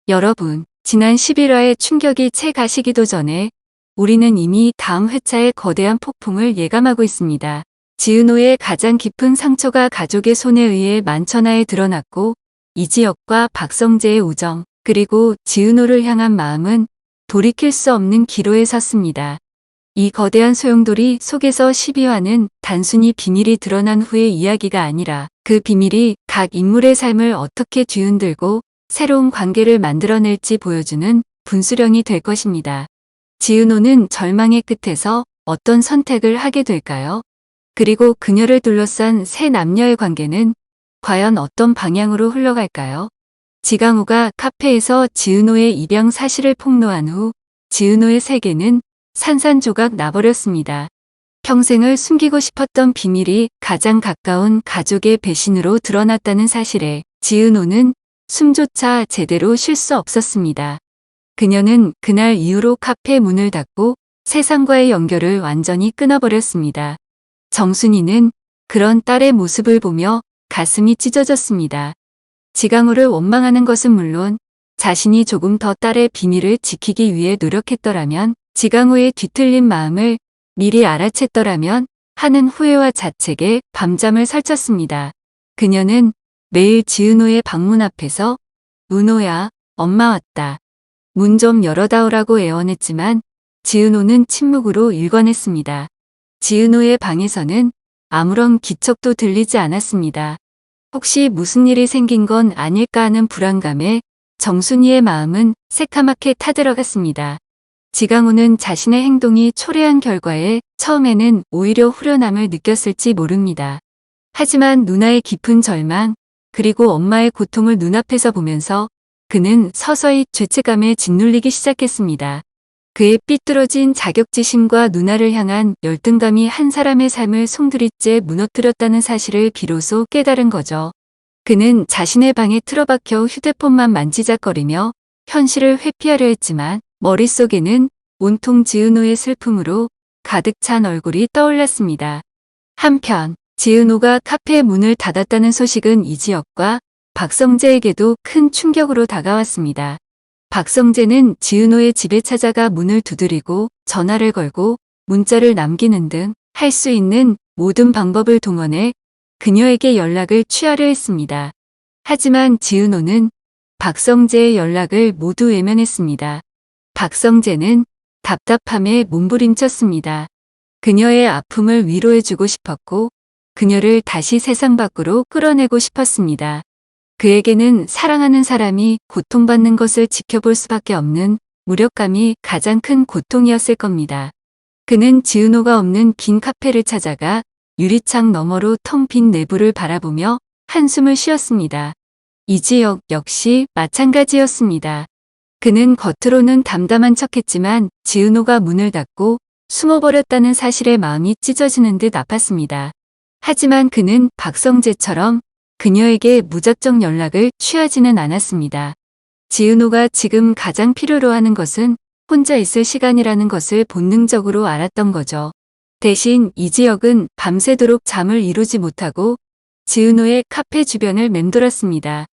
여러분, 지난 11화의 충격이 채 가시기도 전에 우리는 이미 다음 회차의 거대한 폭풍을 예감하고 있습니다. 지은호의 가장 깊은 상처가 가족의 손에 의해 만천하에 드러났고 이지혁과 박성재의 우정, 그리고 지은호를 향한 마음은 돌이킬 수 없는 기로에 섰습니다. 이 거대한 소용돌이 속에서 12화는 단순히 비밀이 드러난 후의 이야기가 아니라 그 비밀이 각 인물의 삶을 어떻게 뒤흔들고 새로운 관계를 만들어낼지 보여주는 분수령이 될 것입니다. 지은호는 절망의 끝에서 어떤 선택을 하게 될까요? 그리고 그녀를 둘러싼 세 남녀의 관계는 과연 어떤 방향으로 흘러갈까요? 지강호가 카페에서 지은호의 입양 사실을 폭로한 후 지은호의 세계는 산산조각 나버렸습니다. 평생을 숨기고 싶었던 비밀이 가장 가까운 가족의 배신으로 드러났다는 사실에 지은호는 숨조차 제대로 쉴 수 없었습니다. 그녀는 그날 이후로 카페 문을 닫고 세상과의 연결을 완전히 끊어버렸습니다. 정순이는 그런 딸의 모습을 보며 가슴이 찢어졌습니다. 지강호를 원망하는 것은 물론 자신이 조금 더 딸의 비밀을 지키기 위해 노력했더라면, 지강호의 뒤틀린 마음을 미리 알아챘더라면 하는 후회와 자책에 밤잠을 설쳤습니다. 그녀는 매일 지은호의 방문 앞에서 은호야, 엄마 왔다. 문 좀 열어다오라고 애원했지만 지은호는 침묵으로 일관했습니다. 지은호의 방에서는 아무런 기척도 들리지 않았습니다. 혹시 무슨 일이 생긴 건 아닐까 하는 불안감에 정순이의 마음은 새카맣게 타들어갔습니다. 지강호는 자신의 행동이 초래한 결과에 처음에는 오히려 후련함을 느꼈을지 모릅니다. 하지만 누나의 깊은 절망, 그리고 엄마의 고통을 눈앞에서 보면서 그는 서서히 죄책감에 짓눌리기 시작했습니다. 그의 삐뚤어진 자격지심과 누나를 향한 열등감이 한 사람의 삶을 송두리째 무너뜨렸다는 사실을 비로소 깨달은 거죠. 그는 자신의 방에 틀어박혀 휴대폰만 만지작거리며 현실을 회피하려 했지만 머릿속에는 온통 지은호의 슬픔으로 가득 찬 얼굴이 떠올랐습니다. 한편 지은호가 카페의 문을 닫았다는 소식은 이지혁과 박성재에게도 큰 충격으로 다가왔습니다. 박성재는 지은호의 집에 찾아가 문을 두드리고 전화를 걸고 문자를 남기는 등 할 수 있는 모든 방법을 동원해 그녀에게 연락을 취하려 했습니다. 하지만 지은호는 박성재의 연락을 모두 외면했습니다. 박성재는 답답함에 몸부림쳤습니다. 그녀의 아픔을 위로해주고 싶었고 그녀를 다시 세상 밖으로 끌어내고 싶었습니다. 그에게는 사랑하는 사람이 고통받는 것을 지켜볼 수밖에 없는 무력감이 가장 큰 고통이었을 겁니다. 그는 지은호가 없는 긴 카페를 찾아가 유리창 너머로 텅 빈 내부를 바라보며 한숨을 쉬었습니다. 이지혁 역시 마찬가지였습니다. 그는 겉으로는 담담한 척했지만 지은호가 문을 닫고 숨어버렸다는 사실에 마음이 찢어지는 듯 아팠습니다. 하지만 그는 박성재처럼 그녀에게 무작정 연락을 취하지는 않았습니다. 지은호가 지금 가장 필요로 하는 것은 혼자 있을 시간이라는 것을 본능적으로 알았던 거죠. 대신 이지혁은 밤새도록 잠을 이루지 못하고 지은호의 카페 주변을 맴돌았습니다.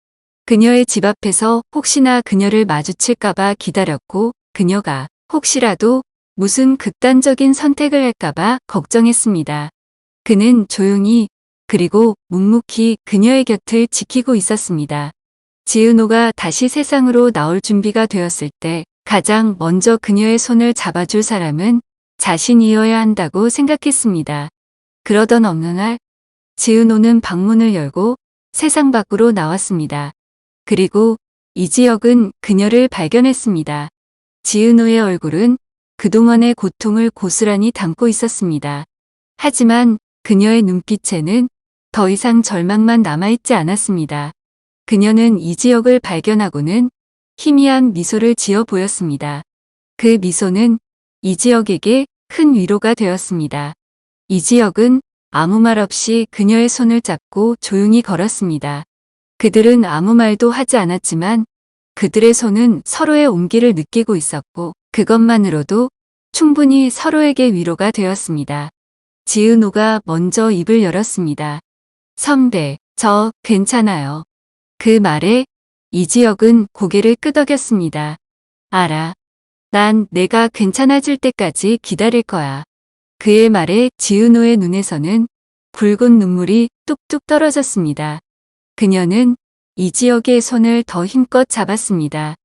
그녀의 집 앞에서 혹시나 그녀를 마주칠까봐 기다렸고 그녀가 혹시라도 무슨 극단적인 선택을 할까봐 걱정했습니다. 그는 조용히 그리고 묵묵히 그녀의 곁을 지키고 있었습니다. 지은호가 다시 세상으로 나올 준비가 되었을 때 가장 먼저 그녀의 손을 잡아줄 사람은 자신이어야 한다고 생각했습니다. 그러던 어느 날 지은호는 방문을 열고 세상 밖으로 나왔습니다. 그리고 이지혁은 그녀를 발견했습니다. 지은호의 얼굴은 그동안의 고통을 고스란히 담고 있었습니다. 하지만 그녀의 눈빛에는 더 이상 절망만 남아있지 않았습니다. 그녀는 이지혁을 발견하고는 희미한 미소를 지어 보였습니다. 그 미소는 이지혁에게 큰 위로가 되었습니다. 이지혁은 아무 말 없이 그녀의 손을 잡고 조용히 걸었습니다. 그들은 아무 말도 하지 않았지만 그들의 손은 서로의 온기를 느끼고 있었고 그것만으로도 충분히 서로에게 위로가 되었습니다. 지은호가 먼저 입을 열었습니다. 선배, 저 괜찮아요. 그 말에 이지혁은 고개를 끄덕였습니다. 알아. 난 내가 괜찮아질 때까지 기다릴 거야. 그의 말에 지은호의 눈에서는 붉은 눈물이 뚝뚝 떨어졌습니다. 그녀는 이지혁의 손을 더 힘껏 잡았습니다.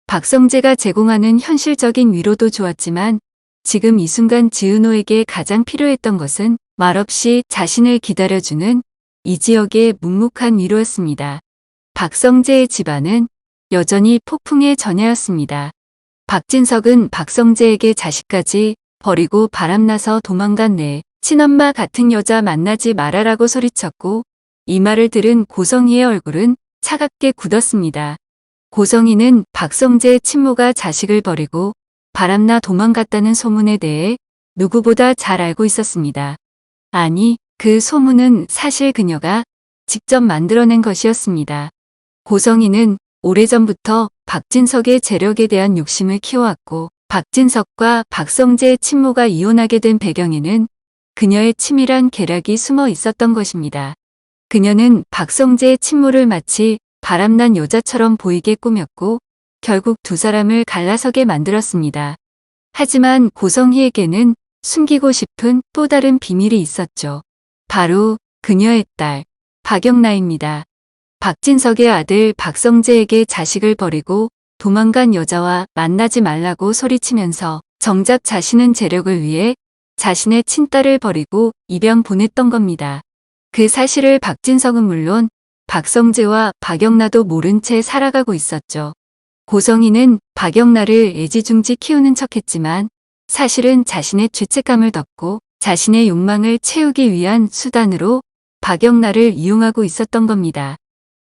박성재가 제공하는 현실적인 위로도 좋았지만 지금 이 순간 지은호에게 가장 필요했던 것은 말없이 자신을 기다려주는 이지혁의 묵묵한 위로였습니다. 박성재의 집안은 여전히 폭풍의 전야였습니다. 박진석은 박성재에게 자식까지 버리고 바람나서 도망간 내 친엄마 같은 여자 만나지 말아라고 소리쳤고 이 말을 들은 고성희의 얼굴은 차갑게 굳었습니다. 고성희는 박성재의 친모가 자식을 버리고 바람나 도망갔다는 소문에 대해 누구보다 잘 알고 있었습니다. 아니, 그 소문은 사실 그녀가 직접 만들어낸 것이었습니다. 고성희는 오래전부터 박진석의 재력에 대한 욕심을 키워왔고 박진석과 박성재의 친모가 이혼하게 된 배경에는 그녀의 치밀한 계략이 숨어 있었던 것입니다. 그녀는 박성재의 친모를 마치 바람난 여자처럼 보이게 꾸몄고 결국 두 사람을 갈라서게 만들었습니다. 하지만 고성희에게는 숨기고 싶은 또 다른 비밀이 있었죠. 바로 그녀의 딸 박영나입니다. 박진석의 아들 박성재에게 자식을 버리고 도망간 여자와 만나지 말라고 소리치면서 정작 자신은 재력을 위해 자신의 친딸을 버리고 입양 보냈던 겁니다. 그 사실을 박진석은 물론 박성재와 박영나도 모른 채 살아가고 있었죠. 고성희는 박영나를 애지중지 키우는 척했지만 사실은 자신의 죄책감을 덮고 자신의 욕망을 채우기 위한 수단으로 박영나를 이용하고 있었던 겁니다.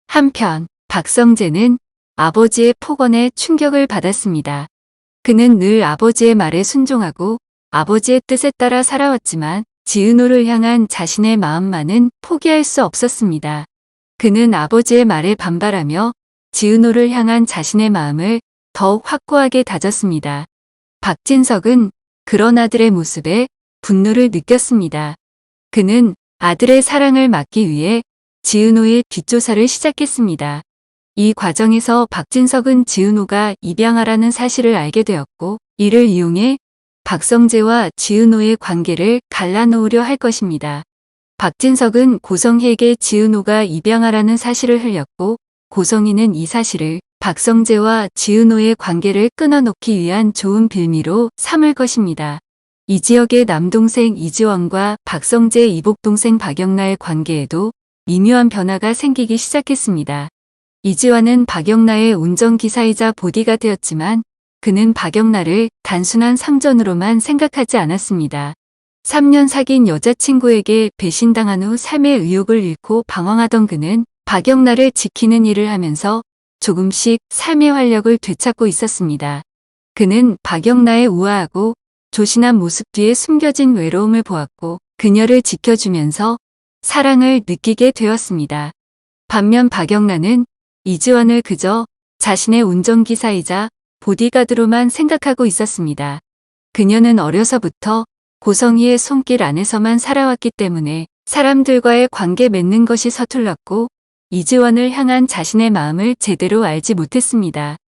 한편 박성재는 아버지의 폭언에 충격을 받았습니다. 그는 늘 아버지의 말에 순종하고 아버지의 뜻에 따라 살아왔지만 지은호를 향한 자신의 마음만은 포기할 수 없었습니다. 그는 아버지의 말에 반발하며 지은호를 향한 자신의 마음을 더욱 확고하게 다졌습니다. 박진석은 그런 아들의 모습에 분노를 느꼈습니다. 그는 아들의 사랑을 막기 위해 지은호의 뒷조사를 시작했습니다. 이 과정에서 박진석은 지은호가 입양하라는 사실을 알게 되었고 이를 이용해 박성재와 지은호의 관계를 갈라놓으려 할 것입니다. 박진석은 고성희에게 지은호가 입양하라는 사실을 흘렸고 고성희는 이 사실을 박성재와 지은호의 관계를 끊어놓기 위한 좋은 빌미로 삼을 것입니다. 이지혁의 남동생 이지원과 박성재의 이복동생 박영나의 관계에도 미묘한 변화가 생기기 시작했습니다. 이지환은 박영나의 운전기사이자 보디가드였지만 그는 박영나를 단순한 상전으로만 생각하지 않았습니다. 3년 사귄 여자친구에게 배신당한 후 삶의 의욕을 잃고 방황하던 그는 박영나를 지키는 일을 하면서 조금씩 삶의 활력을 되찾고 있었습니다. 그는 박영나의 우아하고 조신한 모습 뒤에 숨겨진 외로움을 보았고 그녀를 지켜주면서 사랑을 느끼게 되었습니다. 반면 박영나는 이지환을 그저 자신의 운전기사이자 보디가드로만 생각하고 있었습니다. 그녀는 어려서부터 고성희의 손길 안에서만 살아왔기 때문에 사람들과의 관계 맺는 것이 서툴렀고 이지환을 향한 자신의 마음을 제대로 알지 못했습니다.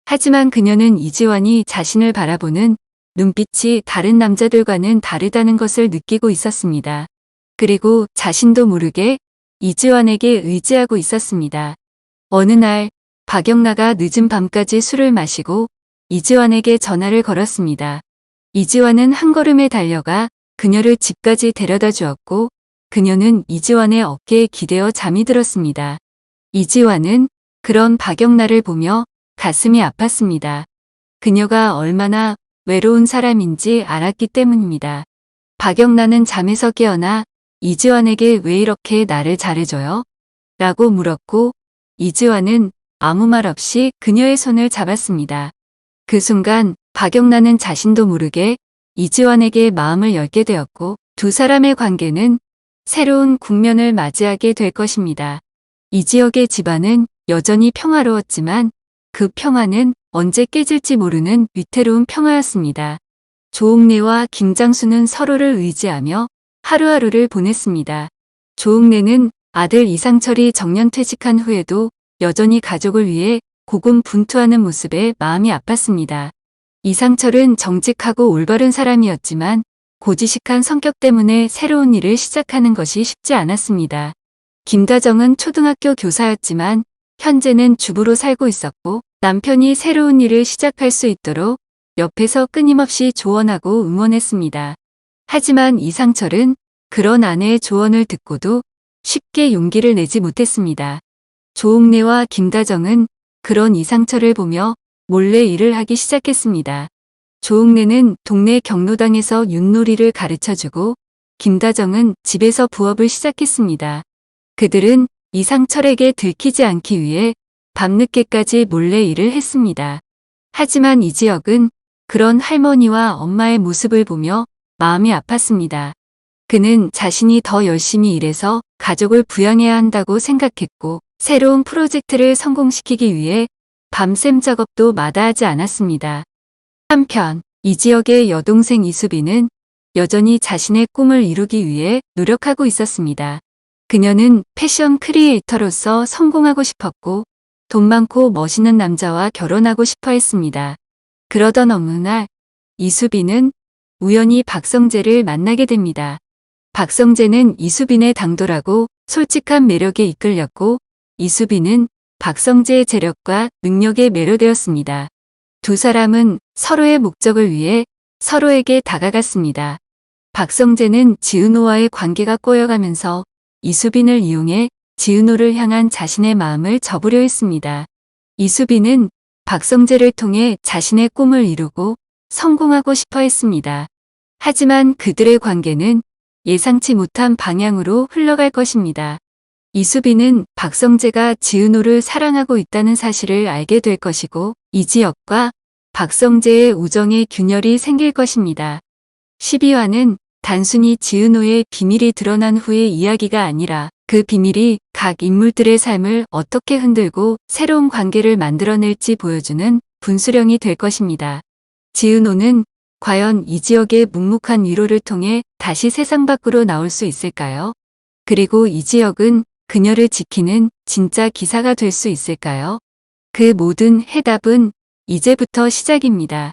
하지만 그녀는 이지환이 자신을 바라보는 눈빛이 다른 남자들과는 다르다는 것을 느끼고 있었습니다. 그리고 자신도 모르게 이지환에게 의지하고 있었습니다. 어느 날 박영나가 늦은 밤까지 술을 마시고 이지환에게 전화를 걸었습니다. 이지환은 한 걸음에 달려가 그녀를 집까지 데려다 주었고 그녀는 이지환의 어깨에 기대어 잠이 들었습니다. 이지환은 그런 박영나를 보며 가슴이 아팠습니다. 그녀가 얼마나 외로운 사람인지 알았기 때문입니다. 박영나는 잠에서 깨어나 이지환에게 왜 이렇게 나를 잘해줘요? 라고 물었고 이지환은 아무 말 없이 그녀의 손을 잡았습니다. 그 순간 박영나는 자신도 모르게 이지환에게 마음을 열게 되었고 두 사람의 관계는 새로운 국면을 맞이하게 될 것입니다. 이지혁의 집안은 여전히 평화로웠지만 그 평화는 언제 깨질지 모르는 위태로운 평화였습니다. 조옥래와 김장수는 서로를 의지하며 하루하루를 보냈습니다. 조옥래는 아들 이상철이 정년퇴직한 후에도 여전히 가족을 위해 고군분투하는 모습에 마음이 아팠습니다. 이상철은 정직하고 올바른 사람이었지만 고지식한 성격 때문에 새로운 일을 시작하는 것이 쉽지 않았습니다. 김다정은 초등학교 교사였지만 현재는 주부로 살고 있었고 남편이 새로운 일을 시작할 수 있도록 옆에서 끊임없이 조언하고 응원했습니다. 하지만 이상철은 그런 아내의 조언을 듣고도 쉽게 용기를 내지 못했습니다. 조옥래와 김다정은 그런 이상철을 보며 몰래 일을 하기 시작했습니다. 조옥래는 동네 경로당에서 윷놀이를 가르쳐주고 김다정은 집에서 부업을 시작했습니다. 그들은 이상철에게 들키지 않기 위해 밤늦게까지 몰래 일을 했습니다. 하지만 이 지역은 그런 할머니와 엄마의 모습을 보며 마음이 아팠습니다. 그는 자신이 더 열심히 일해서 가족을 부양해야 한다고 생각했고 새로운 프로젝트를 성공시키기 위해 밤샘 작업도 마다하지 않았습니다. 한편 이 지역의 여동생 이수빈은 여전히 자신의 꿈을 이루기 위해 노력하고 있었습니다. 그녀는 패션 크리에이터로서 성공하고 싶었고 돈 많고 멋있는 남자와 결혼하고 싶어 했습니다. 그러던 어느 날 이수빈은 우연히 박성재를 만나게 됩니다. 박성재는 이수빈의 당돌하고 솔직한 매력에 이끌렸고 이수빈은 박성재의 재력과 능력에 매료되었습니다. 두 사람은 서로의 목적을 위해 서로에게 다가갔습니다. 박성재는 지은호와의 관계가 꼬여가면서 이수빈을 이용해 지은호를 향한 자신의 마음을 접으려 했습니다. 이수빈은 박성재를 통해 자신의 꿈을 이루고 성공하고 싶어 했습니다. 하지만 그들의 관계는 예상치 못한 방향으로 흘러갈 것입니다. 이수빈은 박성재가 지은호를 사랑하고 있다는 사실을 알게 될 것이고 이 지역과 박성재의 우정에 균열이 생길 것입니다. 12화는 단순히 지은호의 비밀이 드러난 후의 이야기가 아니라 그 비밀이 각 인물들의 삶을 어떻게 흔들고 새로운 관계를 만들어낼지 보여주는 분수령이 될 것입니다. 지은호는 과연 이 지역의 묵묵한 위로를 통해 다시 세상 밖으로 나올 수 있을까요? 그리고 이 지역은 그녀를 지키는 진짜 기사가 될 수 있을까요? 그 모든 해답은 이제부터 시작입니다.